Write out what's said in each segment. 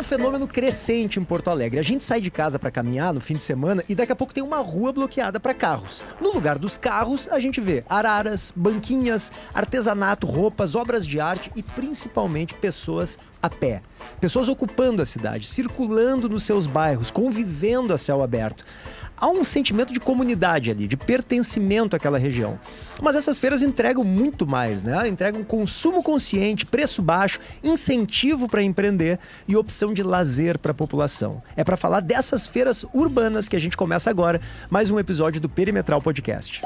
fenômeno crescente em Porto Alegre. A gente sai de casa para caminhar no fim de semana e daqui a pouco tem uma rua bloqueada para carros. No lugar dos carros, a gente vê araras, banquinhas, artesanato, roupas, obras de arte e principalmente pessoas a pé. Pessoas ocupando a cidade, circulando nos seus bairros, convivendo a céu aberto. Há um sentimento de comunidade ali, de pertencimento àquela região. Mas essas feiras entregam muito mais, né? Entregam consumo consciente, preço baixo, incentivo para empreender e opção de lazer para a população. É para falar dessas feiras urbanas que a gente começa agora mais um episódio do Perimetral Podcast.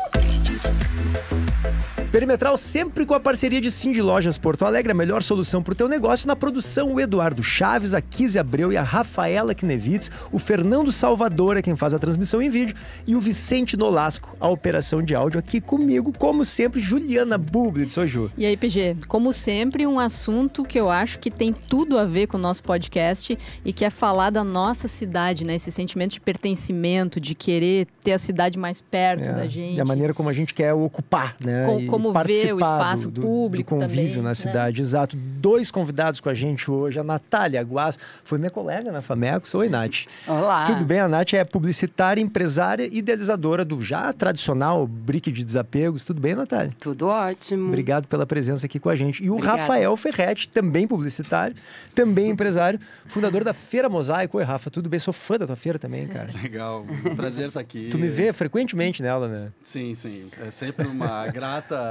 Perimetral sempre com a parceria de Cindy Lojas Porto Alegre, a melhor solução para o teu negócio. Na produção, o Eduardo Chaves, a Kizzy Abreu e a Rafaela Knevitz, o Fernando Salvador é quem faz a transmissão em vídeo e o Vicente Nolasco, a operação de áudio aqui comigo, como sempre, Juliana Bublitz. Oi, Ju. E aí, PG, como sempre, um assunto que eu acho que tem tudo a ver com o nosso podcast e que é falar da nossa cidade, né? Esse sentimento de pertencimento, de querer ter a cidade mais perto da gente. E a maneira como a gente quer ocupar, né? Como ver o espaço público do convívio também, na cidade, exato. 2 convidados com a gente hoje, a Natália Guas, foi minha colega na Famecos. Oi, Nath. Olá. Tudo bem? A Nath é publicitária, empresária e idealizadora do já tradicional Brick de Desapegos. Tudo bem, Natália? Tudo ótimo. Obrigado pela presença aqui com a gente. E o Obrigada. Rafael Ferretti, também publicitário, também empresário, fundador da Feira Mosaico. Oi, Rafa, tudo bem? Sou fã da tua feira também, cara. Legal, prazer estar aqui. Tu me vê frequentemente nela, né? Sim. É sempre uma grata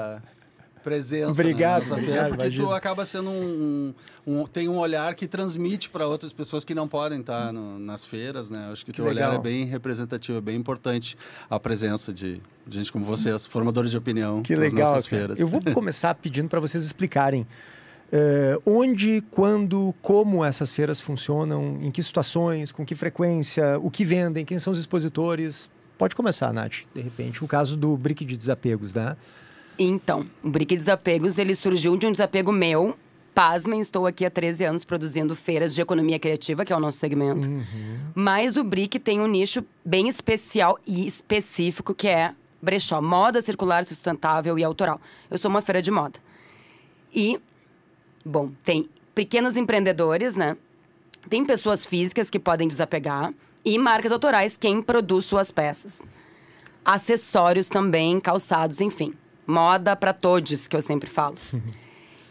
presença. Obrigado, na nossa feira, obrigado, porque imagina. tu acaba sendo tem um olhar que transmite para outras pessoas que não podem estar nas feiras, né? Acho que teu olhar é bem representativo, é bem importante a presença de gente como vocês, formadores de opinião Que nas legal, nossas cara. feiras. Eu vou começar pedindo para vocês explicarem onde, quando, como essas feiras funcionam, em que situações, com que frequência, o que vendem, quem são os expositores. Pode começar, Nath, de repente. O caso do Brick de Desapegos, né? Então, o Brick Desapegos, ele surgiu de um desapego meu. Pasmem, estou aqui há 13 anos produzindo feiras de economia criativa, que é o nosso segmento. Mas o Brick tem um nicho bem especial e específico, que é brechó, moda circular, sustentável e autoral. Eu sou uma feira de moda. E, bom, tem pequenos empreendedores, né? Tem pessoas físicas que podem desapegar e marcas autorais, quem produz suas peças. Acessórios também, calçados, enfim. Moda para todos, que eu sempre falo.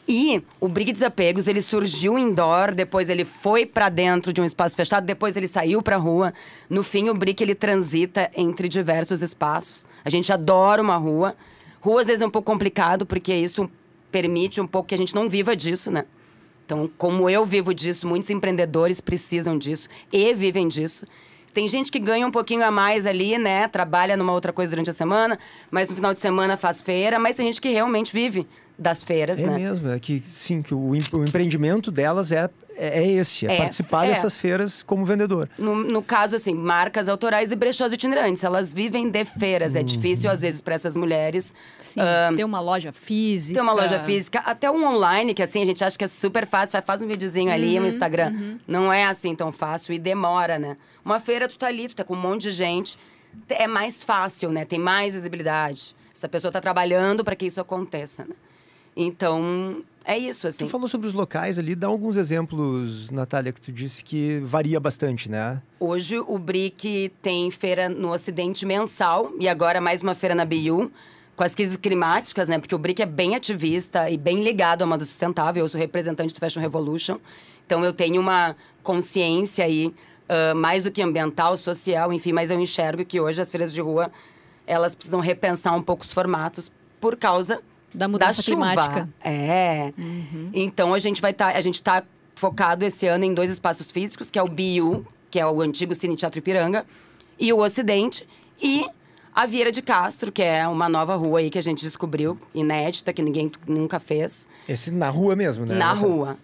E o Brick Desapegos, ele surgiu indoor, depois ele foi para dentro de um espaço fechado, depois ele saiu para rua. No fim, o Brick, ele transita entre diversos espaços. A gente adora uma rua. Rua, às vezes, é um pouco complicado, porque isso permite um pouco que a gente não viva disso, né? Então, como eu vivo disso, muitos empreendedores precisam disso e vivem disso. Tem gente que ganha um pouquinho a mais ali, né? Trabalha numa outra coisa durante a semana, mas no final de semana faz feira. Mas tem gente que realmente vive das feiras, né? É mesmo, é que sim, que o empreendimento delas é participar dessas feiras como vendedor. No caso, assim, marcas autorais e brechós itinerantes, elas vivem de feiras. É difícil, às vezes, para essas mulheres. Sim, ter uma loja física. Ter uma loja física, até um online, que assim, a gente acha que é super fácil. Faz um videozinho ali, um Instagram. Não é assim tão fácil e demora, né? Uma feira, tu tá ali, tu tá com um monte de gente. É mais fácil, né? Tem mais visibilidade. Essa pessoa tá trabalhando para que isso aconteça, né? Então, é isso, assim. Tu falou sobre os locais ali, dá alguns exemplos, Natália, que tu disse que varia bastante, né? Hoje, o Brick tem feira no Ocidente mensal, e agora mais uma feira na BU, com as crises climáticas, né? Porque o Brick é bem ativista e bem ligado à moda sustentável. Eu sou representante do Fashion Revolution, então eu tenho uma consciência aí, mais do que ambiental, social, enfim, mas eu enxergo que hoje as feiras de rua, elas precisam repensar um pouco os formatos por causa da mudança climática. Então, a gente tá focado esse ano em 2 espaços físicos, que é o BU, que é o antigo Cine Teatro Ipiranga, e o Ocidente, e a Vieira de Castro, que é uma nova rua aí que a gente descobriu, inédita, que ninguém nunca fez. Esse na rua mesmo, né? Na rua,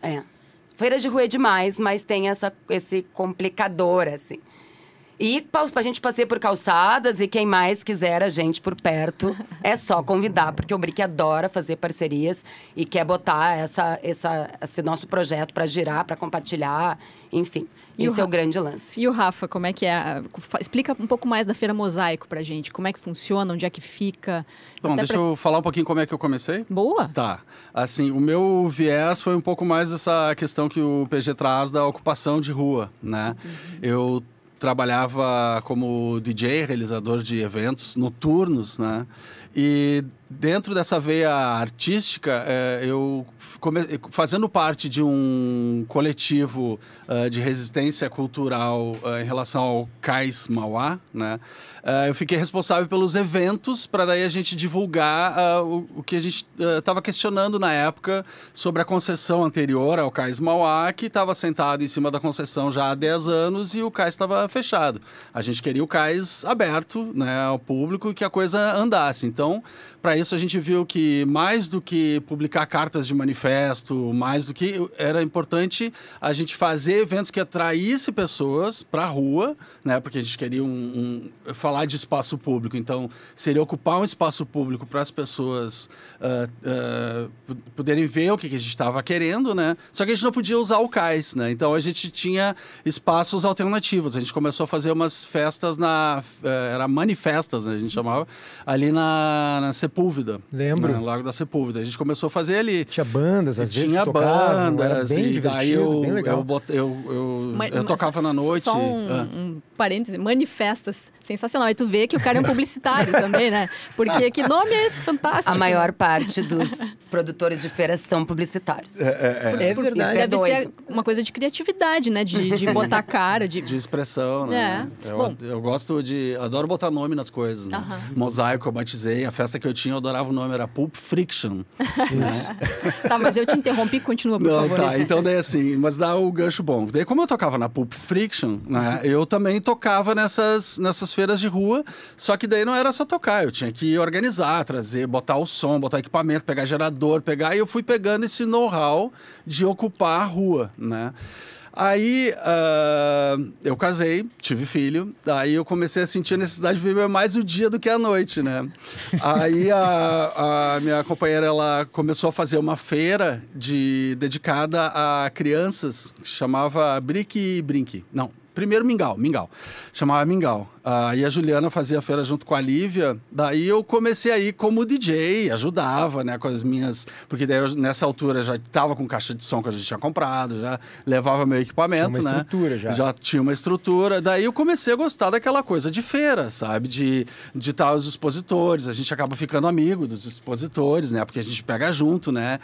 Feira de rua é demais, mas tem esse complicador, assim. E a gente passeia por calçadas e quem mais quiser a gente por perto, é só convidar, porque o Brick adora fazer parcerias e quer botar esse nosso projeto para girar, para compartilhar, enfim. Esse é o grande lance. E o Rafa, como é que é? Explica um pouco mais da Feira Mosaico pra gente. Como é que funciona, onde é que fica? Bom, deixa eu falar um pouquinho como é que eu comecei. Boa. Tá. Assim, o meu viés foi um pouco mais essa questão que o PG traz da ocupação de rua, né? Eu trabalhava como DJ, realizador de eventos noturnos, né? E dentro dessa veia artística, eu fazendo parte de um coletivo de resistência cultural em relação ao Cais Mauá, né? Eu fiquei responsável pelos eventos para daí a gente divulgar o que a gente estava questionando na época sobre a concessão anterior ao Cais Mauá, que estava sentado em cima da concessão já há 10 anos e o cais estava fechado. A gente queria o cais aberto, né, ao público e que a coisa andasse. Então, para isso a gente viu que mais do que publicar cartas de manifesto, mais do que era importante a gente fazer eventos que atraíssem pessoas para a rua, né, porque a gente queria falar de espaço público, então seria ocupar um espaço público para as pessoas poderem ver o que a gente estava querendo, né? Só que a gente não podia usar o cais, né? Então a gente tinha espaços alternativos. A gente começou a fazer umas festas era manifestas, né, a gente chamava, ali na Sepúlvida. Lembro. No Lago da Sepúlvida. A gente começou a fazer ali. Tinha bandas, às vezes, tinha que tocavam, bandas, era bem e daí bem legal. eu tocava na noite. Só um parêntese, manifestas, sensacional. E tu vê que o cara é um publicitário também, né? Porque que nome é esse fantástico? A maior parte dos produtores de feiras são publicitários. É verdade. Isso é Deve ser uma coisa de criatividade, né? De botar a cara, de expressão, né? Eu gosto adoro botar nome nas coisas, né? Mosaico, eu batizei, a festa que eu tinha, eu adorava o nome, era Pulp Friction. Isso. Tá, mas eu te interrompi, continua, por favor. Tá, então daí assim, mas dá o gancho bom. Daí como eu tocava na Pulp Friction, né, eu também tocava nessas feiras de rua, só que daí não era só tocar, eu tinha que organizar, trazer, botar o som, botar equipamento, pegar gerador, e eu fui pegando esse know-how de ocupar a rua, né? Aí eu casei, tive filho, aí eu comecei a sentir a necessidade de viver mais o dia do que a noite, né? Aí a minha companheira, ela começou a fazer uma feira dedicada a crianças, que chamava Brick e Brinque. Não, primeiro Mingau. Chamava Mingau. Aí a Juliana fazia a feira junto com a Lívia, daí eu comecei a ir como DJ, ajudava, né, com as minhas... Porque daí eu, nessa altura, já estava com caixa de som que a gente tinha comprado, já levava meu equipamento, tinha uma estrutura já. Já tinha uma estrutura. Daí eu comecei a gostar daquela coisa de feira, sabe? De estar os expositores, a gente acaba ficando amigo dos expositores, né? Porque a gente pega junto, né?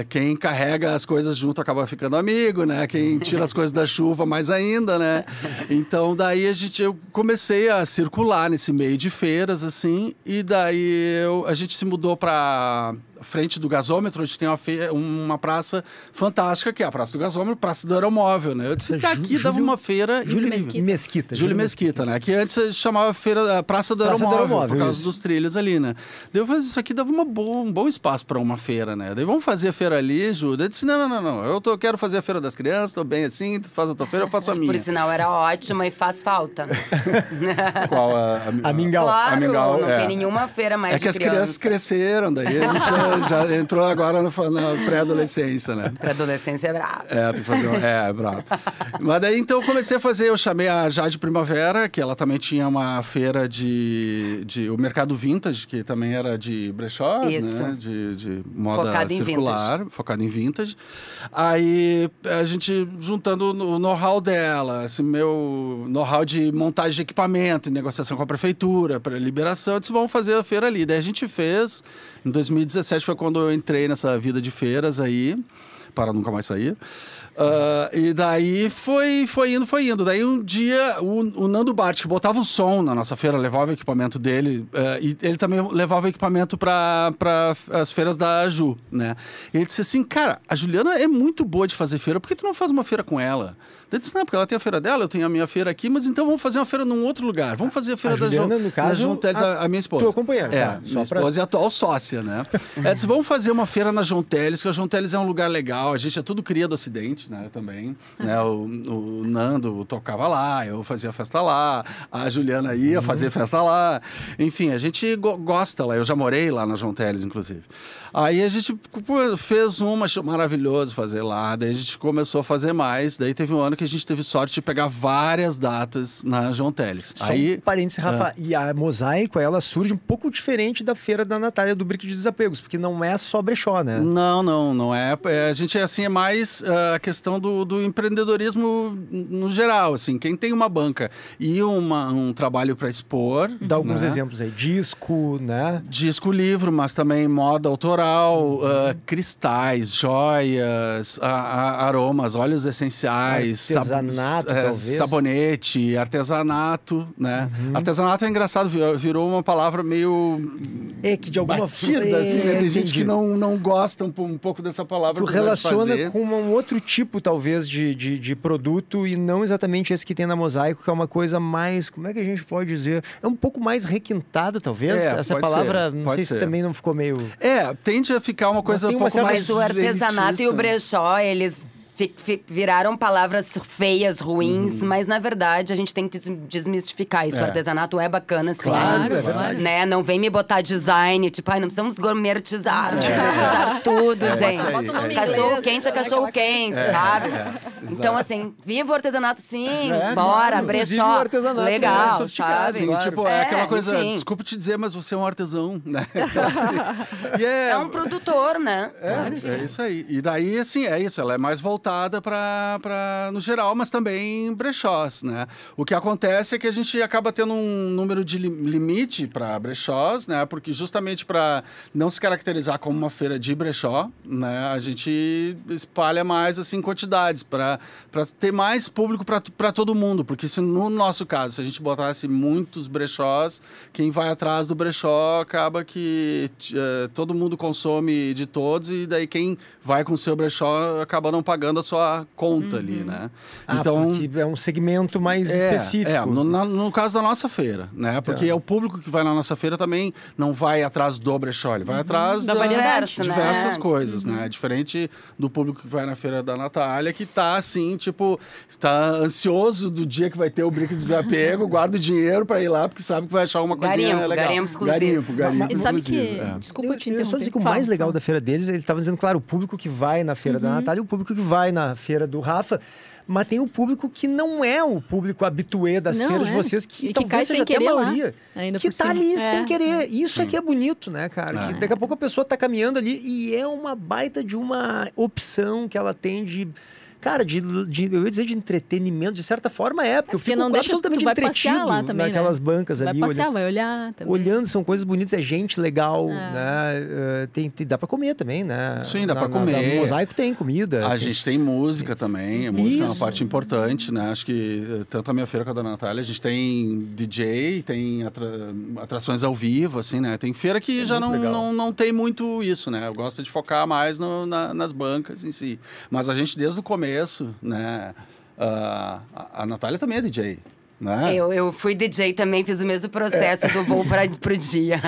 Quem carrega as coisas junto acaba ficando amigo, né? Quem tira as coisas da chuva, mais ainda, né? Então, daí eu comecei a circular nesse meio de feiras, assim, e daí a gente se mudou para frente do gasômetro, onde tem uma praça fantástica, que é a Praça do Gasômetro, Praça do Aeromóvel, né? Eu disse que aqui dava uma feira incrível. Mesquita. Júlio Mesquita, né? Que antes chamava Praça do Aeromóvel, por causa dos trilhos ali, né? Daí eu falei, isso aqui dava um bom espaço para uma feira, né? Daí vamos fazer a feira ali, Júlio. Eu disse, não, eu quero fazer a feira das crianças, tô bem assim, tu faz a tua feira, eu faço a minha. Por sinal, era ótima e faz falta. Qual? A Mingau. Claro, a Mingau, não tem nenhuma feira mais de que as crianças cresceram, daí a gente já entrou agora na pré-adolescência, né? Pré-adolescência é brava. Tem que fazer é bravo. Mas daí, então, eu comecei a fazer, eu chamei a Jade Primavera, que ela também tinha uma feira o Mercado Vintage, que também era de brechós, isso, né? De moda focado circular, focado em vintage. Aí, a gente juntando o know-how dela, esse meu know-how de montagem de equipamento, negociação com a prefeitura, para liberação, eu disse, vamos fazer a feira ali. Daí a gente fez, em 2017 foi quando eu entrei nessa vida de feiras aí, para nunca mais sair. E daí foi indo. Daí um dia o Nando Bart, que botava o som na nossa feira, levava o equipamento dele, e ele também levava o equipamento para as feiras da Ju, né? E ele disse assim, cara, a Juliana é muito boa de fazer feira, por que tu não faz uma feira com ela? Eu disse, não, porque ela tem a feira dela, eu tenho a minha feira aqui, mas então vamos fazer uma feira num outro lugar. Vamos fazer a feira da Juliana, no caso, a minha esposa. Tua companheira. Minha esposa e atual sócia, né? Ela disse, vamos fazer uma feira na João Teles, que a João Teles é um lugar legal, legal. A gente é tudo cria do Ocidente, né, também. Né? O Nando tocava lá, eu fazia festa lá, a Juliana ia fazer festa lá. Enfim, a gente gosta lá. Eu já morei lá na João Teles, inclusive. Aí a gente fez achou maravilhoso fazer lá. Daí a gente começou a fazer mais. Daí teve um ano que a gente teve sorte de pegar várias datas na João Teles. Só um parênteses, Rafa. E a Mosaico, ela surge um pouco diferente da Feira da Natália do Brick de Desapegos, porque não é só brechó, né? Não é. A gente, assim, é mais a questão do empreendedorismo no geral, assim. Quem tem uma banca e um trabalho para expor... Dá alguns exemplos aí. Disco, né? Disco, livro, mas também moda autoral, cristais, joias, aromas, óleos essenciais, artesanato, talvez. Sabonete, artesanato, né? Artesanato é engraçado, virou uma palavra meio que de alguma batida, assim, né? Tem gente que não gosta um pouco dessa palavra. Tu relaciona com um outro tipo, talvez, de produto e não exatamente esse que tem na Mosaico, que é uma coisa mais, como é que a gente pode dizer? É um pouco mais requintada, talvez? Essa palavra, não sei se também não ficou meio... Tende a ficar uma coisa um pouco mais Mas o artesanato e o brechó, eles viraram palavras feias, ruins, mas na verdade a gente tem que desmistificar isso. O artesanato é bacana, sim. Claro, é verdade. Né? Não vem me botar design, tipo, não precisamos gourmetizar tudo, gente. Cachorro quente é cachorro quente, sabe? Então, assim, viva o artesanato, sim, bora, brechó, legal, sabe? Sim, tipo, aquela coisa, desculpa te dizer, mas você é um artesão, né? Então, assim, é um produtor, né? É isso aí. E daí, assim, é isso, ela é mais voltada para no geral, mas também brechós, né? O que acontece é que a gente acaba tendo um número de limite para brechós, né? Porque justamente para não se caracterizar como uma feira de brechó, né? A gente espalha mais assim quantidades para ter mais público para todo mundo, porque se no nosso caso, se a gente botasse muitos brechós, quem vai atrás do brechó acaba que todo mundo consome de todos e daí quem vai com o seu brechó acaba não pagando a sua conta ali, né? Então, porque é um segmento mais específico. No caso da nossa feira, né? Porque o público que vai na nossa feira também não vai atrás do brechó, ele vai atrás da variedade, de diversas coisas, né? Diferente do público que vai na feira da Natália, que tá assim, tipo, tá ansioso do dia que vai ter o Brick de Desapego, guarda o dinheiro para ir lá, porque sabe que vai achar uma coisinha legal. Garimpo exclusivo. Garimpo sabe que... Desculpa te interromper. Eu só dizer que o mais legal da feira deles, ele estava dizendo, claro, o público que vai na feira da Natália e o público que vai na feira do Rafa, mas tem o público que não é o público habituê das feiras de vocês, que talvez seja até a maioria, que tá ali sem querer. Isso é que é bonito, né, cara? Que daqui a pouco a pessoa tá caminhando ali e é uma baita de uma opção que ela tem de... Cara, eu ia dizer de entretenimento, de certa forma porque eu fico não deixa, absolutamente entretido lá também, naquelas bancas vai ali. Passear, vai olhar também. Olhando, são coisas bonitas, é gente legal, né? Dá pra comer também, né? Sim, dá pra comer. No Mosaico tem comida. A gente tem música também, a música é uma parte importante, né? Acho que tanto a minha feira quanto a da Natália, a gente tem DJ, tem atrações ao vivo, assim, né? Tem feira que já não tem muito isso, né? Eu gosto de focar mais nas bancas em si. Mas a gente, desde o começo, né? A Natália também é DJ, né? Eu fui DJ também, fiz o mesmo processo do voo pro dia.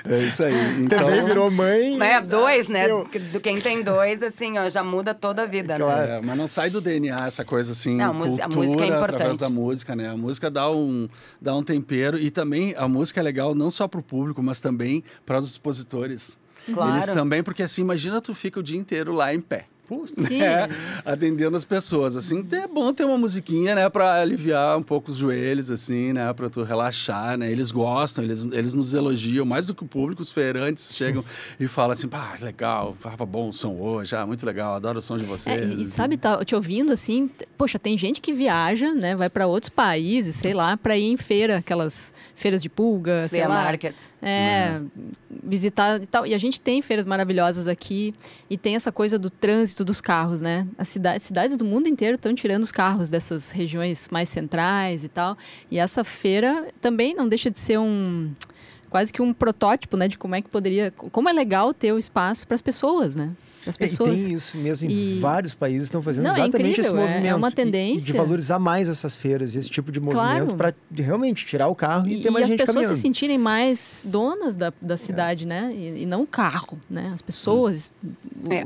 É isso aí. Então, também virou mãe. Dois, né? Do quem tem dois, assim, ó, já muda toda a vida, claro. né? Mas não sai do DNA essa coisa assim, não, cultura, a música é importante. Através da música, né? A música dá um tempero e também a música é legal não só para o público, mas também para os expositores. Claro. Eles também, porque assim, imagina tu fica o dia inteiro lá em pé. Sim. Atendendo as pessoas, assim, é bom ter uma musiquinha, né, para aliviar um pouco os joelhos, assim, né, para tu relaxar, né, eles gostam, eles nos elogiam, mais do que o público, os feirantes chegam e falam assim, legal, tava bom o som hoje, muito legal, adoro o som de vocês. E sabe, te ouvindo assim, poxa, tem gente que viaja, né, vai para outros países, sei lá, para ir em feira, aquelas feiras de pulga, sei lá. Market. Visitar e tal, e a gente tem feiras maravilhosas aqui, e tem essa coisa do trânsito dos carros, né? As cidades do mundo inteiro estão tirando os carros dessas regiões mais centrais e tal. E essa feira também não deixa de ser quase que um protótipo, né? De como é que poderia... Como é legal ter o espaço para as pessoas, né? As pessoas. E tem isso mesmo, em vários países estão fazendo exatamente esse movimento. É uma tendência. E de valorizar mais essas feiras, esse tipo de movimento, para realmente tirar o carro e ter mais gente caminhando. E as pessoas se sentirem mais donas da cidade, né? E não o carro, né? As pessoas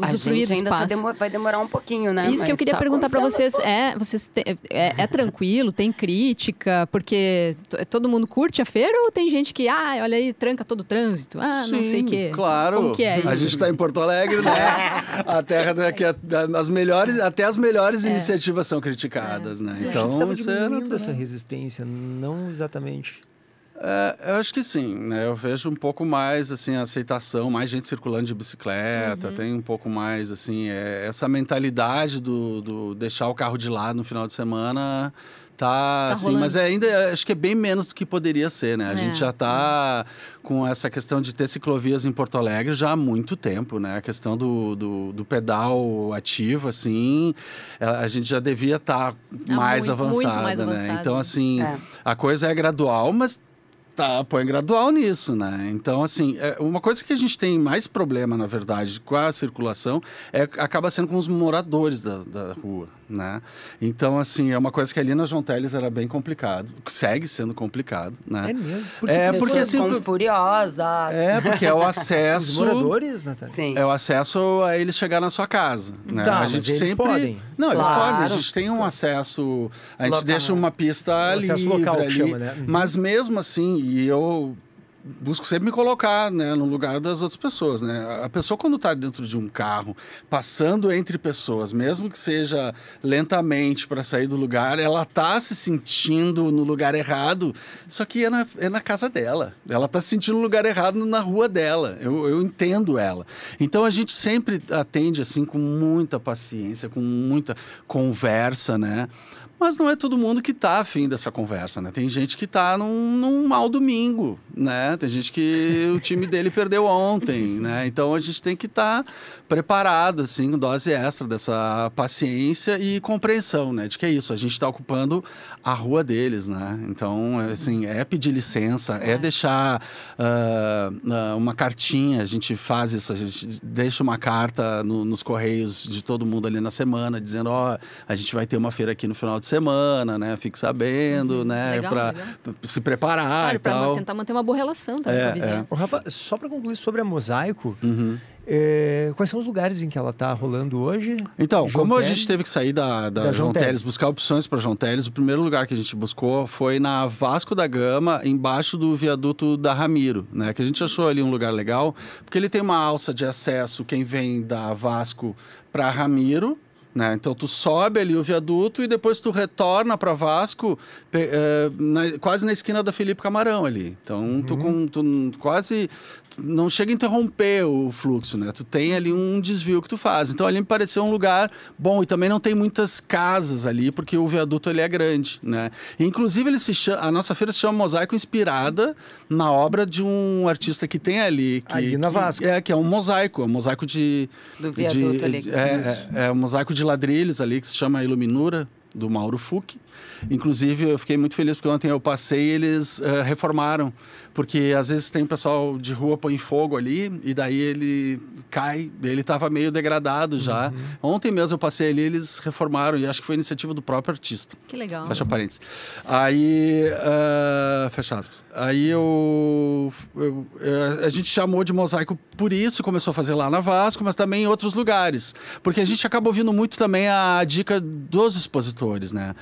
A usufruir gente do ainda espaço. vai demorar um pouquinho, né? Isso que eu Mas queria tá perguntar para vocês, acontecendo é tranquilo, tem crítica, porque todo mundo curte a feira ou tem gente que, olha aí, tranca todo o trânsito, não sei o quê. Claro. Como que é isso? A gente está em Porto Alegre, né? A terra que até as melhores iniciativas são criticadas, né? Então, isso é natural. Essa resistência, não exatamente. Eu acho que sim, né? Eu vejo um pouco mais, assim, a aceitação, mais gente circulando de bicicleta, tem um pouco mais, assim, essa mentalidade do deixar o carro de lado no final de semana... Tá assim, rolando. mas ainda acho que é bem menos do que poderia ser, né? A gente já tá com essa questão de ter ciclovias em Porto Alegre já há muito tempo, né? A questão do pedal ativo, assim, a gente já devia estar mais avançada, muito mais né? avançado. Então, assim, a coisa é gradual, mas põe gradual nisso, né? Então, assim, uma coisa que a gente tem mais problema, na verdade, com a circulação, acaba sendo com os moradores da rua, né? Então, assim, é uma coisa que ali na João Teles era bem complicado, segue sendo complicado, né? É mesmo? Porque assim, ficam furiosas. porque é o acesso... Os moradores, Natália? Sim. É o acesso a eles chegar na sua casa, né? Tá, a mas gente eles sempre... podem. Não, eles Claro. podem. A gente tem um acesso... A gente Local. deixa uma pista acesso livre local que ali. chama, né? Uhum. Mas mesmo assim, e eu busco sempre me colocar, né, no lugar das outras pessoas, né? A pessoa, quando está dentro de um carro, passando entre pessoas, mesmo que seja lentamente para sair do lugar, ela está se sentindo no lugar errado, só que é na casa dela. Ela está se sentindo no lugar errado na rua dela. Eu entendo ela. Então, a gente sempre atende, assim, com muita paciência, com muita conversa, né? Mas não é todo mundo que está afim dessa conversa, né? Tem gente que está num mau domingo, né? Tem gente que o time dele perdeu ontem, né? Então, a gente tem que estar preparado, assim, com dose extra dessa paciência e compreensão, né? De que é isso, a gente está ocupando a rua deles, né? Então, assim, pedir licença, deixar uma cartinha, a gente faz isso, a gente deixa uma carta nos correios de todo mundo ali na semana, dizendo, a gente vai ter uma feira aqui no final de semana, né? Fique sabendo, né? Legal, Para se preparar e tal. Tentar manter uma boa relação também com a vizinhança. Ô, Rafa, só para concluir sobre a Mosaico, quais são os lugares em que ela está rolando hoje? Então, João como a Teles? gente teve que sair da João Teles, buscar opções para João Teles, o primeiro lugar que a gente buscou foi na Vasco da Gama, embaixo do viaduto da Ramiro, né? Que a gente achou ali um lugar legal, porque ele tem uma alça de acesso, quem vem da Vasco para Ramiro, né? Então, tu sobe ali o viaduto e depois tu retorna para Vasco, quase na esquina da Felipe Camarão ali. Então, tu quase não chega a interromper o fluxo, né? Tu tem ali um desvio que tu faz. Então, ali me pareceu um lugar bom. E também não tem muitas casas ali, porque o viaduto ele é grande, né? E, inclusive, a nossa feira se chama Mosaico, inspirada na obra de um artista que tem ali. Ali na Vasco. Que é um mosaico. É um mosaico do viaduto ali. É um mosaico de ladrilhos ali, que se chama Iluminura, do Mauro Fuch. Inclusive, eu fiquei muito feliz porque ontem eu passei e eles reformaram. Porque às vezes tem pessoal de rua põe fogo ali e daí ele cai, ele estava meio degradado já. Ontem mesmo eu passei ali, eles reformaram e acho que foi iniciativa do próprio artista. Que legal. Fecha parênteses. Aí, fecha aspas. Aí a gente chamou de mosaico por isso, começou a fazer lá na Vasco, mas também em outros lugares. Porque a gente acaba ouvindo muito também a dica dos expositores, né?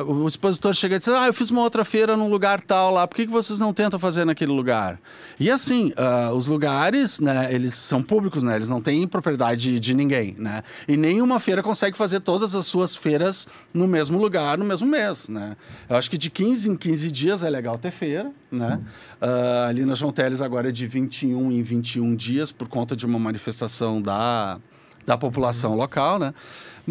O expositor chega e diz, eu fiz uma outra feira num lugar tal lá, por que vocês não tentam fazer naquele lugar? E assim, os lugares, né, eles são públicos, né? Eles não têm propriedade de ninguém, né? E nenhuma feira consegue fazer todas as suas feiras no mesmo lugar, no mesmo mês, né? Eu acho que de 15 em 15 dias é legal ter feira, né? Ali na João Teles agora é de 21 em 21 dias, por conta de uma manifestação da população local, né?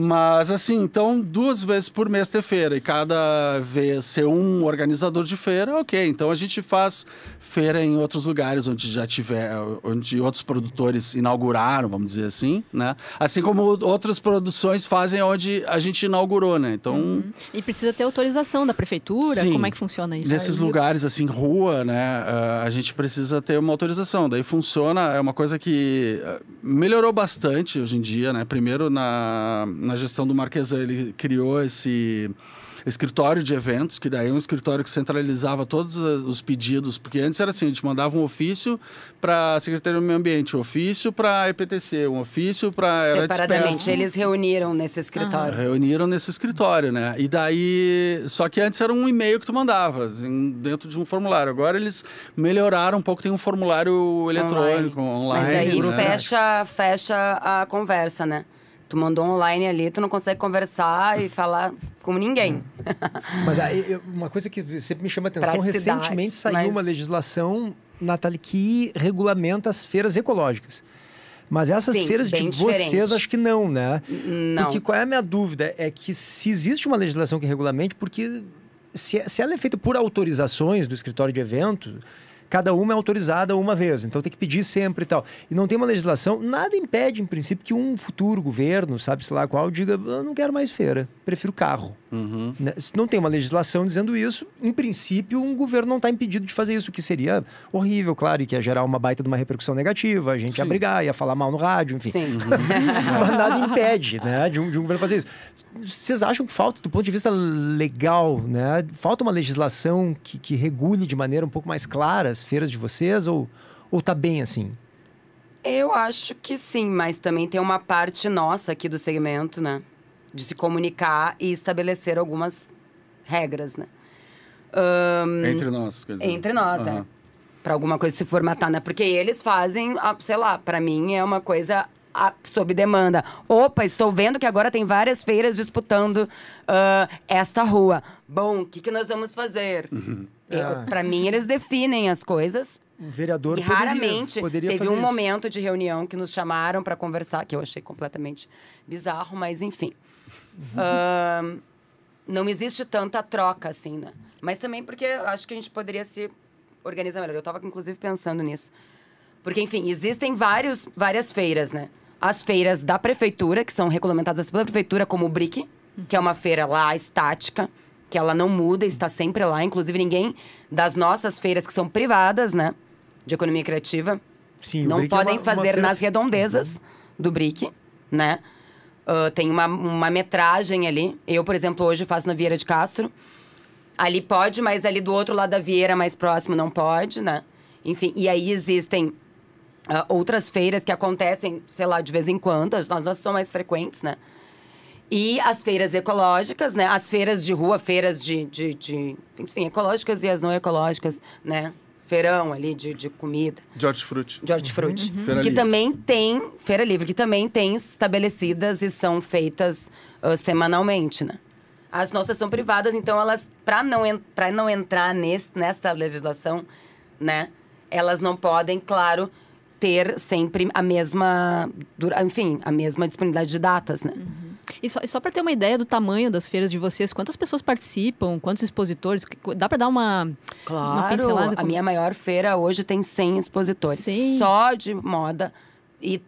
Mas, assim, então, 2 vezes por mês ter feira e cada vez ser um organizador de feira, ok. Então, a gente faz feira em outros lugares onde outros produtores inauguraram, vamos dizer assim, né? Assim como outras produções fazem onde a gente inaugurou, né? Então... E precisa ter autorização da prefeitura? Sim. Como é que funciona isso? Nesses lugares, assim, rua, né? A gente precisa ter uma autorização. Daí funciona, é uma coisa que melhorou bastante hoje em dia, né? Primeiro, na gestão do Marquesan, ele criou escritório de eventos, que daí é um escritório que centralizava todos os pedidos, porque antes era assim, a gente mandava um ofício para a Secretaria do Meio Ambiente, um ofício para a EPTC, um ofício para... Separadamente, eles reuniram nesse escritório. Reuniram nesse escritório, né? E daí... Só que antes era um e-mail que tu mandava, assim, dentro de um formulário. Agora eles melhoraram um pouco, tem um formulário eletrônico, online. Mas aí né? fecha a conversa, né? Tu mandou online ali, tu não consegue conversar e falar com ninguém. Mas aí, uma coisa que sempre me chama a atenção, recentemente saiu uma legislação, Nathalie, que regulamenta as feiras ecológicas. Mas essas feiras de vocês, acho que não, né? Não. Porque qual é a minha dúvida? É que se existe uma legislação que regulamente, porque se ela é feita por autorizações do escritório de evento, cada uma é autorizada uma vez, então tem que pedir sempre e tal. E não tem uma legislação, nada impede, em princípio, que um futuro governo, sabe-se lá qual, diga, eu não quero mais feira, prefiro carro. Uhum. Se não tem uma legislação dizendo isso, em princípio, um governo não está impedido de fazer isso, que seria horrível, claro, e que ia gerar uma baita de uma repercussão negativa, a gente ia brigar, ia falar mal no rádio, enfim. Sim. Mas nada impede, né, de um governo fazer isso. Vocês acham que falta, do ponto de vista legal, né, falta uma legislação que regule de maneira um pouco mais clara as feiras de vocês, ou tá bem assim? Eu acho que sim, mas também tem uma parte nossa aqui do segmento, né? De se comunicar e estabelecer algumas regras, né? Entre nós, quer dizer. Entre nós, é. Pra alguma coisa se formatar, né? Porque eles fazem, sei lá, pra mim é uma coisa sob demanda. Opa, estou vendo que agora tem várias feiras disputando esta rua. Bom, o que nós vamos fazer? Pra mim, eles definem as coisas. Um vereador e raramente poderia teve fazer um isso. momento de reunião que nos chamaram para conversar, que eu achei completamente bizarro, mas enfim. Não existe tanta troca assim, né? Mas também porque eu acho que a gente poderia se organizar melhor. Eu estava, inclusive, pensando nisso. Porque, enfim, existem várias feiras, né? As feiras da prefeitura, que são regulamentadas pela prefeitura, como o BRIC, que é uma feira lá estática, que ela não muda, está sempre lá. Inclusive, ninguém das nossas feiras, que são privadas, né? De economia criativa, sim, não podem fazer feira... nas redondezas do BRIC, né? Tem uma metragem ali. Eu, por exemplo, hoje faço na Vieira de Castro. Ali pode, mas ali do outro lado da Vieira, mais próximo, não pode, né? Enfim, e aí existem outras feiras que acontecem, sei lá, de vez em quando. As nossas são mais frequentes, né? E as feiras ecológicas, né? As feiras de rua, feiras enfim, ecológicas e as não ecológicas, né? Feirão ali de comida. De hortifruti. De hortifruti. Feira que livre. também tem... Feira livre, que também tem estabelecidas e são feitas semanalmente, né? As nossas são privadas, então elas... Para não entrar nesta legislação, né? Elas não podem, claro, ter sempre a mesma... Enfim, a mesma disponibilidade de datas, né? E só para ter uma ideia do tamanho das feiras de vocês, quantas pessoas participam, quantos expositores? Dá para dar uma pincelada? A minha maior feira hoje tem 100 expositores. 100? Só de moda e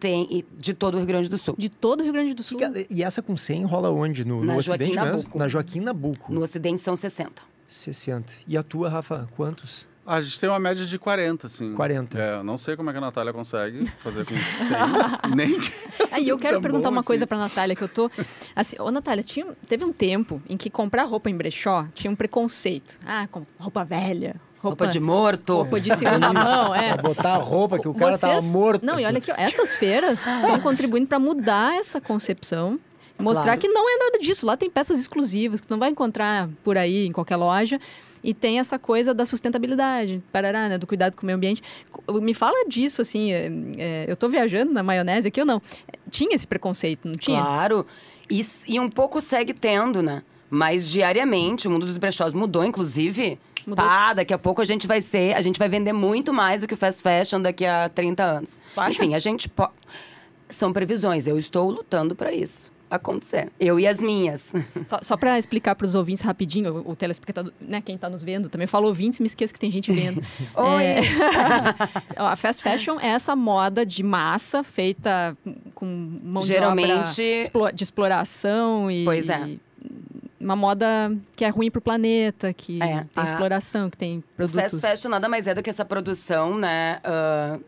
de todo o Rio Grande do Sul. De todo o Rio Grande do Sul? E essa com 100 rola onde? No Ocidente mesmo? Na Joaquim Nabuco. No Ocidente são 60. 60. E a tua, Rafa, quantos? A gente tem uma média de 40, assim. 40. Eu não sei como é que a Natália consegue fazer com 100. Nem... Aí eu quero perguntar uma coisa assim. pra Natália, que eu tô... Assim, Natália, teve um tempo em que comprar roupa em brechó tinha um preconceito. Roupa velha, roupa de morto. Roupa de segunda mão, Botar a roupa que o cara tava morto. Não, e olha aqui, essas feiras estão contribuindo para mudar essa concepção. Mostrar que não é nada disso. Lá tem peças exclusivas que tu não vai encontrar por aí, em qualquer loja. E tem essa coisa da sustentabilidade, parará, né, do cuidado com o meio ambiente. Me fala disso, assim, eu tô viajando na maionese aqui ou não? Tinha esse preconceito, não tinha? Claro, e um pouco segue tendo, né? Mas diariamente o mundo dos brechós mudou, inclusive. Mudou. Daqui a pouco a gente vai vender muito mais do que o fast fashion daqui a 30 anos. Acha? Enfim, são previsões, eu estou lutando para isso acontecer. Eu e as minhas. Só para explicar para os ouvintes rapidinho, o telespectador, né, quem está nos vendo, também falou ouvintes, me esqueço que tem gente vendo. Oi! A fast fashion é essa moda de massa feita com mão geralmente de obra de exploração e... Pois é. uma moda que é ruim pro planeta, que tem exploração, que tem produtos... Fast fashion nada mais é do que essa produção, né,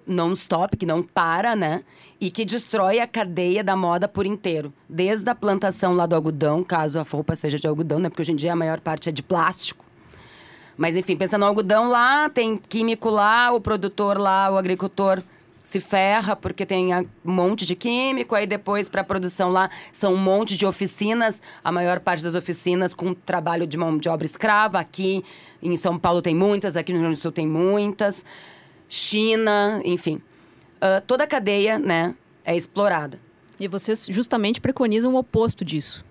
non-stop, que não para, né, e que destrói a cadeia da moda por inteiro. Desde a plantação lá do algodão, caso a roupa seja de algodão, né, porque hoje em dia a maior parte é de plástico. Mas, enfim, pensa no algodão lá, tem químico lá, o produtor lá, o agricultor se ferra porque tem um monte de químico, aí depois para a produção lá são um monte de oficinas, a maior parte das oficinas com trabalho de mão de obra escrava. Aqui em São Paulo tem muitas, aqui no Rio Grande do Sul tem muitas, China, enfim. Toda a cadeia, né, é explorada. E vocês justamente preconizam o oposto disso.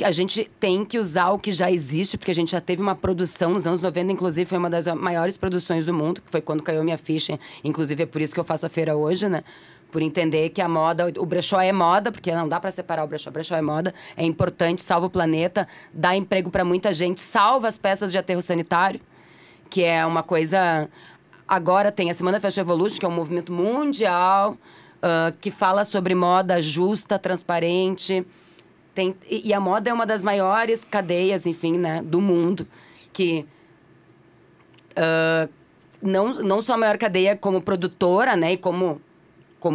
A gente tem que usar o que já existe, porque a gente já teve uma produção nos anos 90, inclusive foi uma das maiores produções do mundo, que foi quando caiu minha ficha, inclusive é por isso que eu faço a feira hoje, né? Por entender que a moda, o brechó é moda, porque não dá para separar o brechó é moda, é importante, salva o planeta, dá emprego para muita gente, salva as peças de aterro sanitário, que é uma coisa... Agora tem a Semana Fashion Evolution, que é um movimento mundial, que fala sobre moda justa, transparente... E a moda é uma das maiores cadeias, enfim, né, do mundo, que não só a maior cadeia como produtora, né, e como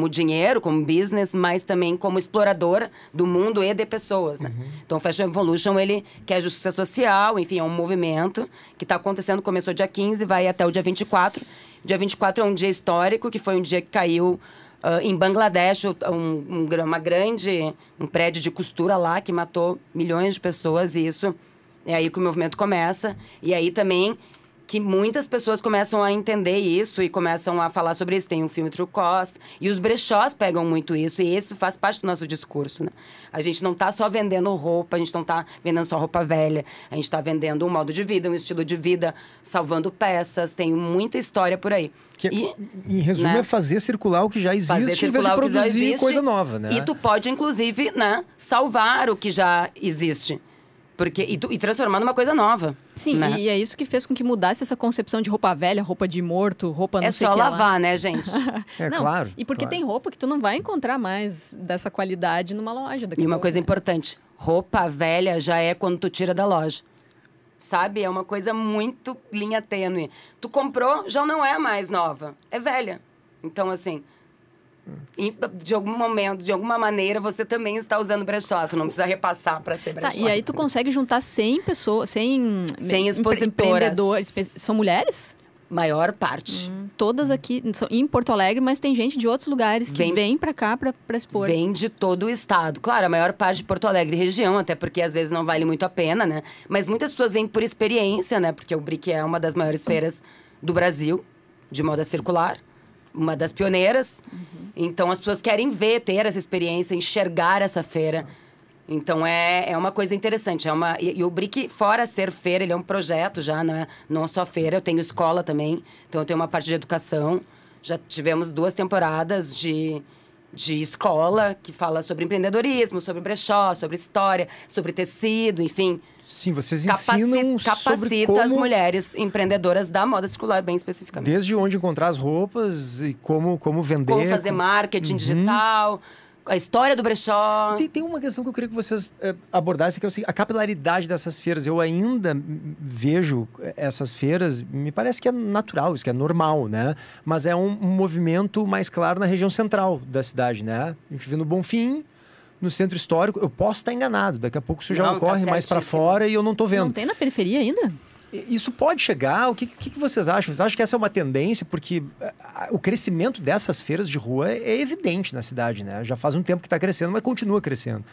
dinheiro, como business, mas também como exploradora do mundo e de pessoas, né? Então, o Fashion Evolution, ele quer justiça social, enfim, é um movimento que está acontecendo, começou dia 15, vai até o dia 24. Dia 24 é um dia histórico, que foi um dia que caiu... em Bangladesh, um prédio de costura lá que matou milhões de pessoas, e isso é aí que o movimento começa. E aí também que muitas pessoas começam a entender isso e começam a falar sobre isso. Tem um filme True Cost, e os brechós pegam muito isso, e isso faz parte do nosso discurso, né? A gente não está só vendendo roupa, a gente não está vendendo só roupa velha, a gente está vendendo um modo de vida, um estilo de vida, salvando peças, tem muita história por aí. Em resumo, né, é fazer circular o que já existe em vez de produzir coisa nova, né? E tu pode, inclusive, né, salvar o que já existe. E transformar numa coisa nova. Sim, né? E é isso que fez com que mudasse essa concepção de roupa velha, roupa de morto, roupa não sei o que lá. É só lavar, né, gente? Claro. E porque tem roupa que tu não vai encontrar mais dessa qualidade numa loja. E uma coisa importante, roupa velha já é quando tu tira da loja. Sabe? É uma coisa muito linha tênue. Tu comprou, já não é mais nova. É velha. Então, assim... de algum momento, de alguma maneira, você também está usando brechó. Tu não precisa repassar para ser brechó. E aí tu consegue juntar 100 pessoas, 100 expositoras. Empreendedores. São mulheres? Maior parte. Todas aqui em Porto Alegre, mas tem gente de outros lugares que vem para cá para expor. Vem de todo o estado. Claro, a maior parte de Porto Alegre região, até porque às vezes não vale muito a pena, né? Mas muitas pessoas vêm por experiência, né? Porque o BRIC é uma das maiores feiras do Brasil, de moda circular. Uma das pioneiras. Então, as pessoas querem ter essa experiência, enxergar essa feira. Então, é uma coisa interessante. E o BRIC, fora ser feira, ele é um projeto já, não é só feira. Eu tenho escola também, então eu tenho uma parte de educação. Já tivemos 2 temporadas de escola, que fala sobre empreendedorismo, sobre brechó, sobre história, sobre tecido, enfim... Sim, vocês ensinam capacita como... as mulheres empreendedoras da moda circular, bem especificamente. Desde onde encontrar as roupas e como vender. Como fazer marketing digital, a história do brechó. Tem uma questão que eu queria que vocês abordassem, que é a capilaridade dessas feiras. Eu ainda vejo essas feiras, me parece que é natural, isso que é normal, né? Mas é um movimento mais claro na região central da cidade, né? A gente vê no Bonfim, no centro histórico. Eu posso estar enganado, daqui a pouco isso já ocorre mais para fora e eu não estou vendo. Não tem na periferia ainda? Isso pode chegar? O que vocês acham? Vocês acham que essa é uma tendência? Porque o crescimento dessas feiras de rua é evidente na cidade, né? Já faz um tempo que está crescendo, mas continua crescendo.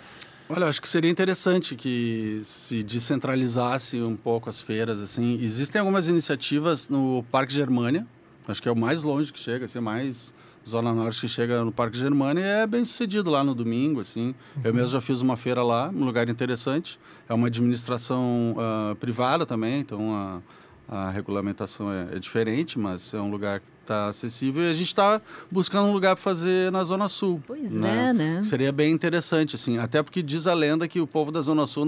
Olha, acho que seria interessante que se descentralizasse um pouco as feiras, assim. Existem algumas iniciativas no Parque Germânia, acho que é o mais longe que chega, assim, mais... Zona Norte que chega no Parque Germânia, e é bem sucedido lá no domingo, assim. Eu mesmo já fiz uma feira lá, um lugar interessante. É uma administração privada também, então a regulamentação é diferente, mas é um lugar tá acessível. E a gente está buscando um lugar para fazer na Zona Sul. Pois é, né? Seria bem interessante, assim. Até porque diz a lenda que o povo da Zona Sul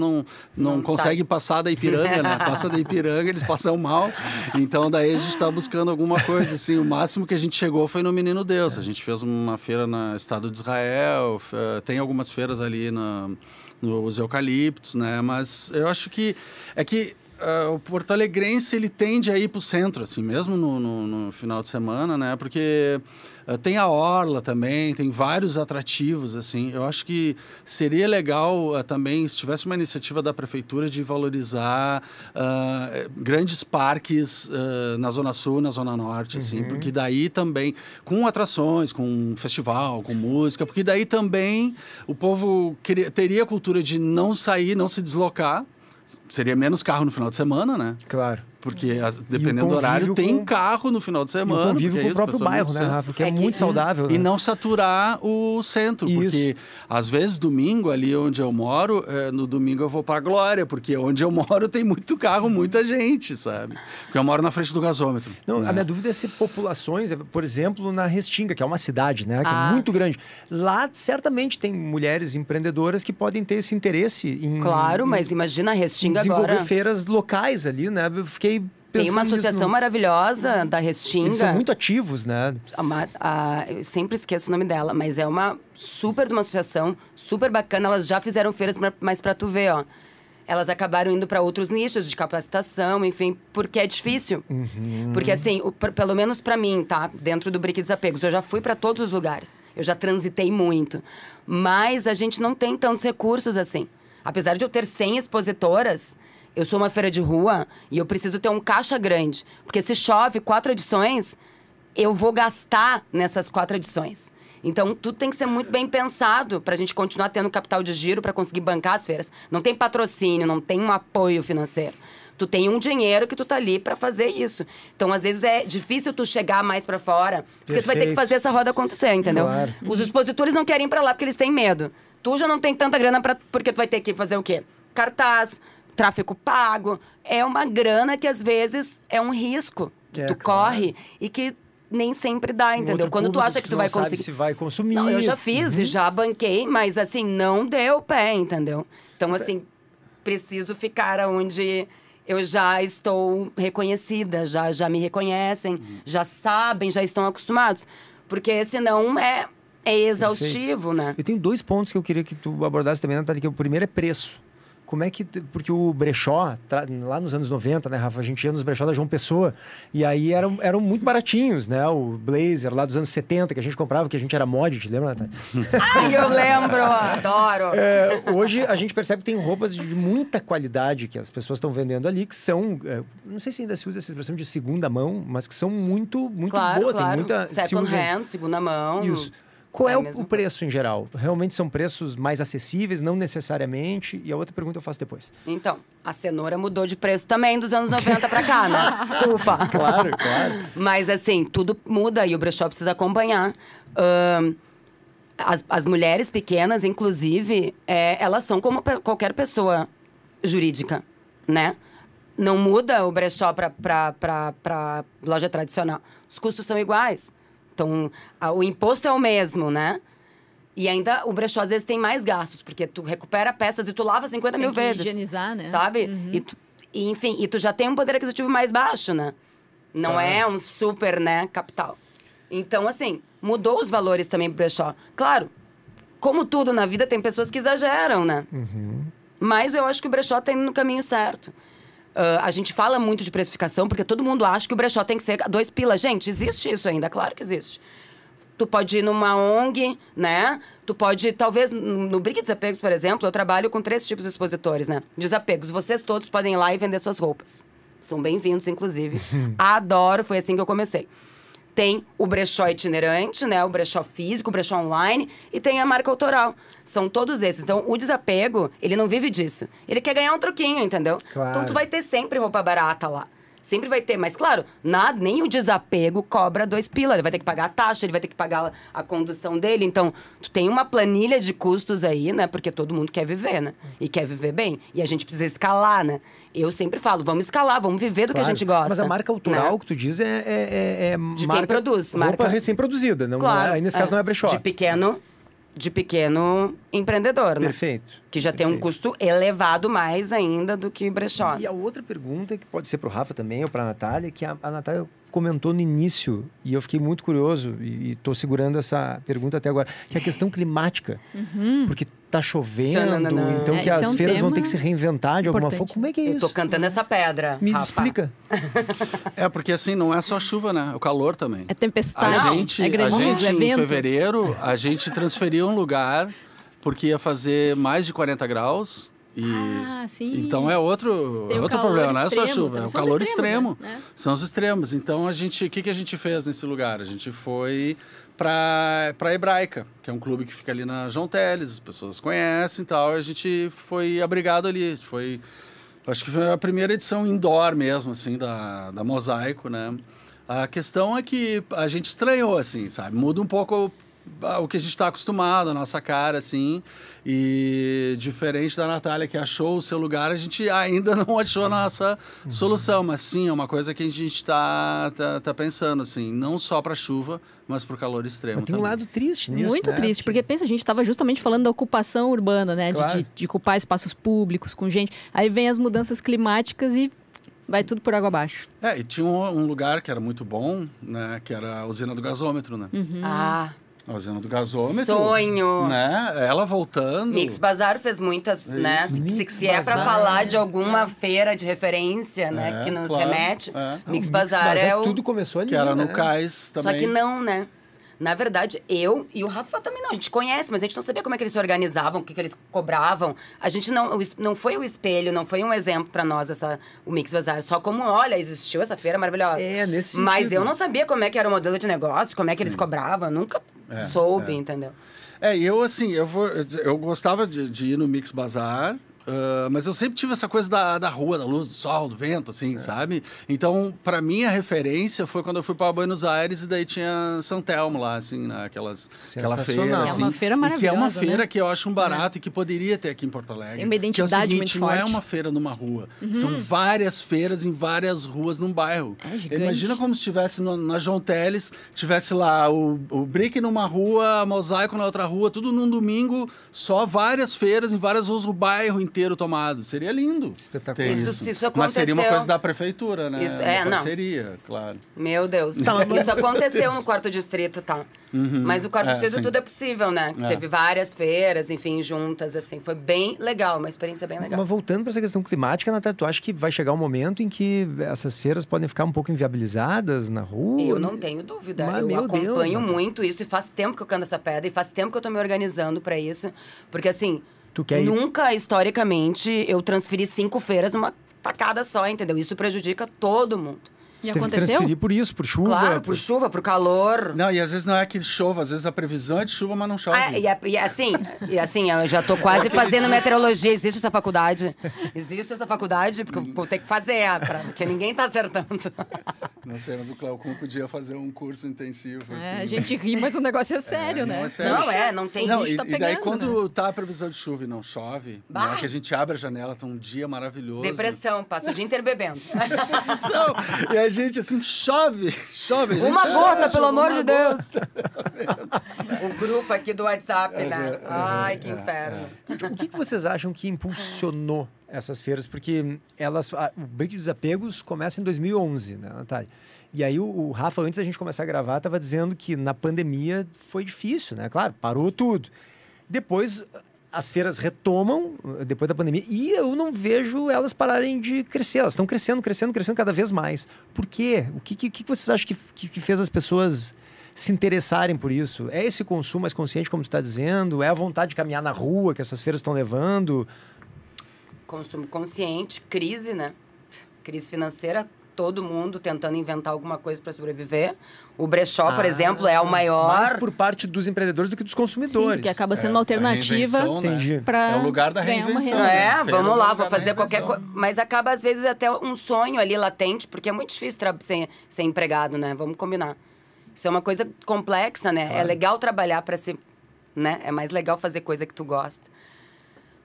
não consegue passar da Ipiranga, né? Passa da Ipiranga, eles passam mal. Então, daí a gente está buscando alguma coisa, assim. O máximo que a gente chegou foi no Menino Deus. A gente fez uma feira no Estado de Israel, tem algumas feiras ali nos Eucaliptos, né? Mas eu acho que o porto-alegrense, ele tende a ir para o centro, assim, mesmo no final de semana, né? Porque tem a Orla também, tem vários atrativos, assim. Eu acho que seria legal também, se tivesse uma iniciativa da prefeitura de valorizar grandes parques na Zona Sul, na Zona Norte, assim. Porque daí também, com atrações, com festival, com música, porque daí também o povo teria a cultura de não sair, não se deslocar. Seria menos carro no final de semana, né? Claro. Porque, dependendo do horário, tem carro no final de semana. E convive com o próprio bairro, né, Rafa? Que é muito saudável. E né? não saturar o centro. Isso. Porque, às vezes, domingo, ali onde eu moro, no domingo eu vou pra Glória. Porque onde eu moro tem muito carro, muita gente, sabe? Porque eu moro na frente do gasômetro. Não, né? A minha dúvida é se populações, por exemplo, na Restinga, que é uma cidade, né? Que é muito grande. Lá, certamente, tem mulheres empreendedoras que podem ter esse interesse em... Claro, mas imagina a Restinga desenvolver agora. feiras locais ali, né? Eu fiquei Tem uma pensando associação maravilhosa da Restinga. Eles são muito ativos, né? Eu sempre esqueço o nome dela, mas é uma super de uma associação, super bacana. Elas já fizeram feiras, mas pra tu ver, ó. Elas acabaram indo para outros nichos de capacitação, enfim, porque é difícil. Porque, assim, pelo menos para mim, tá? Dentro do Brick Desapegos, eu já fui para todos os lugares. Eu já transitei muito. Mas a gente não tem tantos recursos assim. Apesar de eu ter 100 expositoras, eu sou uma feira de rua e eu preciso ter um caixa grande. Porque se chove 4 edições, eu vou gastar nessas 4 edições. Então, tudo tem que ser muito bem pensado pra gente continuar tendo capital de giro pra conseguir bancar as feiras. Não tem patrocínio, não tem um apoio financeiro. Tu tem um dinheiro que tu tá ali pra fazer isso. Então, às vezes, é difícil tu chegar mais pra fora, porque tu vai ter que fazer essa roda acontecer, entendeu? Claro. Os expositores não querem ir pra lá porque eles têm medo. Tu já não tem tanta grana porque tu vai ter que fazer o quê? Cartaz, tráfego pago. É uma grana que, às vezes, é um risco que tu corre e que nem sempre dá, entendeu? Quando tu acha que tu vai conseguir... se vai consumir. Não, eu já fiz e já banquei, mas assim, não deu pé, entendeu? Então, assim, preciso ficar onde eu já estou reconhecida, já me reconhecem, já sabem, já estão acostumados. Porque senão é exaustivo, né? Eu tenho 2 pontos que eu queria que tu abordasse também, Natália, que o primeiro é preço. Como é que... Porque o brechó, lá nos anos 90, né, Rafa? A gente ia nos brechó da João Pessoa e aí eram muito baratinhos, né? O blazer lá dos anos 70 que a gente comprava, que a gente era mod, te lembra, Natália? Ai, eu lembro! Adoro! Hoje a gente percebe que tem roupas de muita qualidade que as pessoas estão vendendo ali, que são... não sei se ainda se usa essa expressão de segunda mão, mas que são muito claro, boas. Claro. Tem muita... Second hand, segunda mão. Isso. Qual é o preço em geral? Realmente são preços mais acessíveis? Não necessariamente? E a outra pergunta eu faço depois. Então, a cenoura mudou de preço também dos anos 90 pra cá, né? Desculpa. Claro. Mas, assim, tudo muda e o brechó precisa acompanhar. As mulheres pequenas, inclusive, elas são como qualquer pessoa jurídica, né? Não muda o brechó pra loja tradicional. Os custos são iguais. Então, o imposto é o mesmo, né? E ainda o brechó, às vezes, tem mais gastos. Porque tu recupera peças e tu lava 50 mil vezes. Higienizar, né? Sabe? Enfim, e tu já tem um poder aquisitivo mais baixo, né? Não é um super, né, capital. Então, assim, mudou os valores também pro brechó. Claro, como tudo na vida, tem pessoas que exageram, né? Mas eu acho que o brechó tá indo no caminho certo. A gente fala muito de precificação, porque todo mundo acha que o brechó tem que ser 2 pila. Gente, existe isso ainda, claro que existe. Tu pode ir numa ONG, né? Tu pode, talvez, no Brick Desapegos, por exemplo, eu trabalho com 3 tipos de expositores, né? Desapegos, vocês todos podem ir lá e vender suas roupas. São bem-vindos, inclusive. Adoro, foi assim que eu comecei. Tem o brechó itinerante, né? O brechó físico, o brechó online. E tem a marca autoral. São todos esses. Então, o desapego, ele não vive disso. Ele quer ganhar um troquinho, entendeu? Claro. Então, tu vai ter sempre roupa barata lá. Sempre vai ter, mas claro, nem o desapego cobra 2 pila. Ele vai ter que pagar a taxa, ele vai ter que pagar a condução dele. Então, tu tem uma planilha de custos aí, né? Porque todo mundo quer viver, né? E quer viver bem. E a gente precisa escalar, né? Eu sempre falo, vamos escalar, vamos viver do que a gente gosta. Mas a marca autoral, né? que tu diz, é de marca, quem produz. Roupa Marca recém-produzida. Não, claro, nesse caso não é brechó. De pequeno empreendedor, né? Perfeito. Que já tem um custo elevado mais ainda do que brechó. E a outra pergunta, que pode ser para o Rafa também, ou para a Natália, que a Natália comentou no início, e eu fiquei muito curioso, e estou segurando essa pergunta até agora, que é a questão climática. Porque tá chovendo, então que as feiras vão ter que se reinventar de alguma forma. Como é que é isso? Eu tô cantando essa pedra, Me Rafa. explica. Porque assim, não é só chuva, né? O calor também. É tempestade, a granizo, gente é vento. em fevereiro, a gente transferiu um lugar porque ia fazer mais de 40 graus. Sim. Então é outro problema, não é só chuva, é o calor extremo. Né? São os extremos. Então o que a gente fez nesse lugar? A gente foi para a Hebraica, que é um clube que fica ali na João Teles, as pessoas conhecem e tal, e a gente foi abrigado ali. Acho que foi a primeira edição indoor mesmo, assim, da Mosaico, né? A questão é que a gente estranhou, assim, sabe? Muda um pouco o que a gente está acostumado, a nossa cara, assim. E diferente da Natália, que achou o seu lugar, a gente ainda não achou a nossa solução. Mas sim, é uma coisa que a gente está pensando, assim. Não só para chuva, mas para o calor extremo. Mas tem um lado triste nisso, muito triste, porque pensa, a gente estava justamente falando da ocupação urbana, né? Claro. De ocupar espaços públicos com gente. Aí vem as mudanças climáticas e vai tudo por água abaixo. E tinha um lugar que era muito bom, né? Que era a usina do gasômetro, né? A usina do gasômetro. Sonho! Né? Ela voltando. Mix Bazar fez muitas, né? Se é para falar de alguma feira de referência, né? Que nos remete. Mix Bazar é o... Tudo começou ali, que era no cais também. Só que não, né? Na verdade, eu e o Rafa também não. A gente conhece, mas a gente não sabia como é que eles se organizavam, o que eles cobravam. A gente não foi o espelho, não foi um exemplo para nós o Mix Bazar. Só como, olha, existiu essa feira maravilhosa. Nesse sentido. Mas eu não sabia como é que era o modelo de negócio, como é que eles cobravam. Eu nunca soube, entendeu? E eu, assim, eu gostava de ir no Mix Bazar. Mas eu sempre tive essa coisa da rua, da luz, do sol, do vento, assim, sabe? Então, para mim, a referência foi quando eu fui para Buenos Aires e daí tinha São Telmo lá, assim, aquela feira, assim. É uma feira maravilhosa, e que é uma feira né? que eu acho um barato e que poderia ter aqui em Porto Alegre. Tem uma identidade que é o seguinte, muito não forte. é uma feira numa rua. São várias feiras em várias ruas num bairro. Gigante. Imagina como se estivesse na João Teles, tivesse lá o Brick numa rua, a Mosaico na outra rua, tudo num domingo, só várias feiras em várias ruas, o bairro inteiro tomado. Seria lindo. Espetacular. Isso aconteceu. Mas seria uma coisa da prefeitura, né? Isso, uma parceria, claro. Meu Deus. Isso aconteceu no quarto distrito, tá? Mas no quarto distrito tudo é possível, né? Teve várias feiras, enfim, juntas, assim. Foi bem legal, uma experiência bem legal. Mas voltando para essa questão climática, Natália, tu acha que vai chegar um momento em que essas feiras podem ficar um pouco inviabilizadas na rua? Eu não tenho dúvida. Mas, eu acompanho Deus, muito isso e faz tempo que eu canto essa pedra e faz tempo que eu tô me organizando para isso. Porque, assim, nunca, historicamente, eu transferi 5 feiras numa tacada só, entendeu? Isso prejudica todo mundo. E Teve que aconteceu? transferir por isso, por chuva? Claro, por chuva, por calor. Não, e às vezes não é que chova, às vezes a previsão é de chuva, mas não chove. E assim, eu já tô quase fazendo meteorologia. Existe essa faculdade? Existe essa faculdade? Porque eu vou ter que fazer, porque ninguém tá acertando. Não sei, mas o Cleocum podia fazer um curso intensivo. Assim. A gente ri, mas o negócio é sério, né? Não, é sério. Não tem... Não, gente tá e daí pegando, quando né? tá a previsão de chuva e não chove, né, que a gente abre a janela, tá um dia maravilhoso. Depressão, passa o dia inteiro bebendo. E a gente assim, chove. Uma gota, pelo amor de Deus. O grupo aqui do WhatsApp, né? Ai, que inferno. O que vocês acham que impulsionou essas feiras? Porque o Brick de Desapegos começa em 2011, né, Natália? E aí o Rafa, antes da gente começar a gravar, estava dizendo que na pandemia foi difícil, né? Claro, parou tudo. Depois as feiras retomam depois da pandemia e eu não vejo elas pararem de crescer. Elas estão crescendo cada vez mais. Por quê? O que vocês acham que fez as pessoas se interessarem por isso? É esse consumo mais consciente, como tu está dizendo? É a vontade de caminhar na rua que essas feiras estão levando? Consumo consciente, crise, né? Crise financeira todo mundo tentando inventar alguma coisa para sobreviver. O brechó, por exemplo, é o maior... Mais por parte dos empreendedores do que dos consumidores. Sim, porque acaba sendo uma alternativa para é o lugar da reinvenção. Vamos lá, vou fazer qualquer coisa. Mas acaba, às vezes, até um sonho ali latente, porque é muito difícil ser empregado, né? Vamos combinar. Isso é uma coisa complexa, né? Claro. É legal trabalhar para ser... né? É mais legal fazer coisa que tu gosta.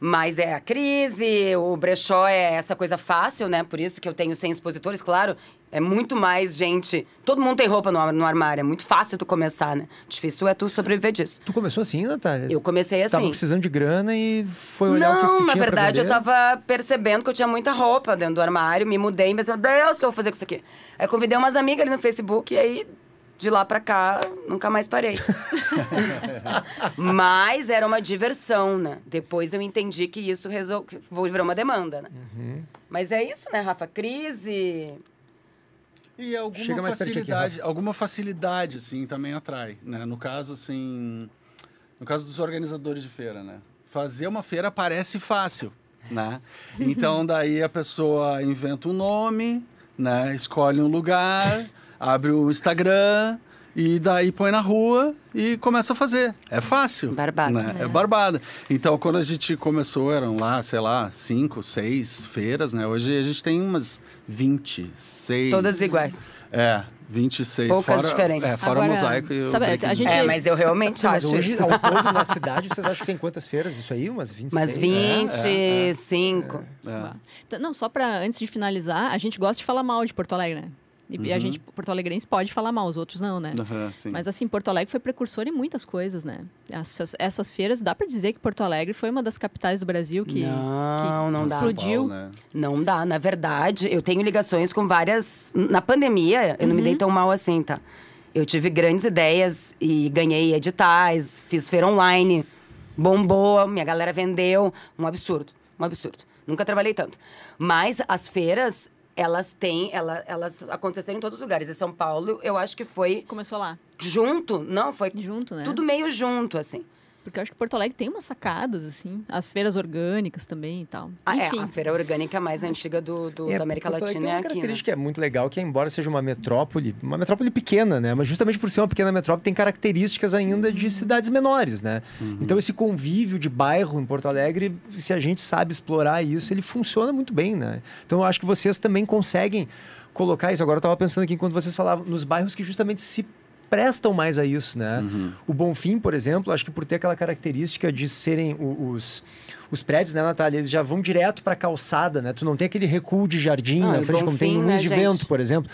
Mas é a crise, o brechó é essa coisa fácil, né? Por isso que eu tenho 100 expositores, claro. É muito mais gente... Todo mundo tem roupa no armário. É muito fácil tu começar, né? Difícil é tu sobreviver disso. Tu começou assim, Natália? Eu comecei assim. Tava precisando de grana e foi olhar o que tu tinha. Não, na verdade, eu tava percebendo que eu tinha muita roupa dentro do armário. Me mudei, mas meu Deus, o que eu vou fazer com isso aqui? Aí convidei umas amigas ali no Facebook e aí... De lá pra cá, nunca mais parei. Mas era uma diversão, né? Depois eu entendi que isso virou uma demanda, né? Uhum. Mas é isso, né, Rafa? Crise... E alguma facilidade, assim, também atrai, né? No caso, assim... No caso dos organizadores de feira, né? Fazer uma feira parece fácil, né? Então, daí a pessoa inventa um nome, né? Escolhe um lugar... Abre o Instagram e daí põe na rua e começa a fazer. É fácil. Barbada. Né? É barbada. Então, quando a gente começou, eram lá, sei lá, 5, 6 feiras, né? Hoje a gente tem umas 26. Todas iguais. 26. Poucas diferentes. Fora o mosaico e sabe, a gente... mas eu realmente acho hoje, isso. Ao todo na cidade, vocês acham que tem quantas feiras? Isso aí? Umas 26? Umas 25. Então, não, só para antes de finalizar, a gente gosta de falar mal de Porto Alegre, né? E a gente, Porto Alegrense, pode falar mal, os outros não, né? Mas assim, Porto Alegre foi precursor em muitas coisas, né? Essas feiras, dá pra dizer que Porto Alegre foi uma das capitais do Brasil que não dá. Explodiu. Paulo, né? Não dá, na verdade, eu tenho ligações com várias... Na pandemia, eu não me dei tão mal assim, tá? Eu tive grandes ideias e ganhei editais, fiz feira online, bombou, minha galera vendeu, um absurdo. Nunca trabalhei tanto. Mas as feiras... Elas aconteceram em todos os lugares. Em São Paulo, eu acho que foi... Começou lá. Junto? Não, foi... Junto, né? Tudo meio junto, assim. Porque eu acho que Porto Alegre tem umas sacadas, assim. As feiras orgânicas também e tal. Enfim. A feira orgânica mais antiga da América Latina é aqui, tem uma característica que é muito legal, que embora seja uma metrópole pequena, né? Mas justamente por ser uma pequena metrópole, tem características ainda de cidades menores, né? Então esse convívio de bairro em Porto Alegre, se a gente sabe explorar isso, ele funciona muito bem, né? Então eu acho que vocês também conseguem colocar isso. Agora eu estava pensando aqui, enquanto vocês falavam, nos bairros que justamente se prestam mais a isso, né? O Bonfim, por exemplo, acho que por ter aquela característica de serem os prédios, né, Natália? Eles já vão direto para a calçada, né? Tu não tem aquele recuo de jardim na frente, como tem em Luz de Vento, por exemplo.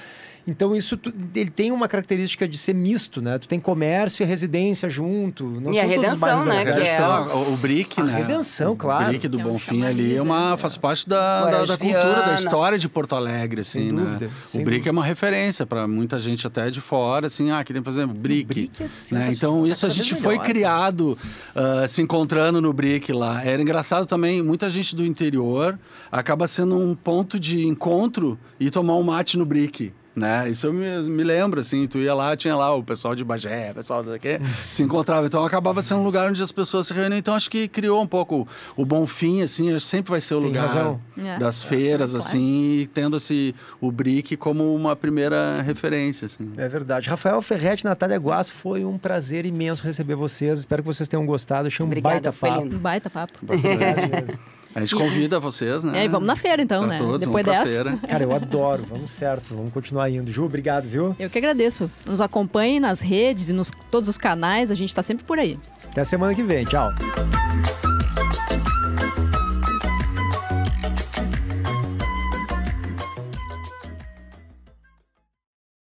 Então, ele tem uma característica de ser misto, né? Tu tem comércio e residência junto. Não e a Redenção, né? Que é o BRIC, né? A Redenção, claro. O BRIC do Bonfim ali faz parte da cultura, da história de Porto Alegre, assim, sem dúvida, né? O BRIC é uma referência para muita gente até de fora, assim, aqui tem, por exemplo, BRIC. O BRIC é né? Então, isso a gente foi criado se encontrando no BRIC lá. Era engraçado também, muita gente do interior acaba sendo um ponto de encontro e tomar um mate no BRIC. Né? Isso eu me lembro, assim, tu ia lá, tinha lá o pessoal de Bagé, o pessoal daqui, se encontrava. Então, acabava sendo um lugar onde as pessoas se reuniam. Então, acho que criou um pouco o Bonfim, assim, sempre vai ser o lugar das feiras, assim, e tendo o BRIC como uma primeira referência, assim. É verdade. Rafael Ferretti, Natália Guas, foi um prazer imenso receber vocês. Espero que vocês tenham gostado. Achei um baita papo. Um baita papo. A gente convida vocês, né? E vamos na feira, então, pra né? Todos, depois vamos dessa. Feira. Cara, eu adoro. Vamos certo. Vamos continuar indo. Ju, obrigado, viu? Eu que agradeço. Nos acompanhe nas redes e todos os canais. A gente tá sempre por aí. Até a semana que vem. Tchau.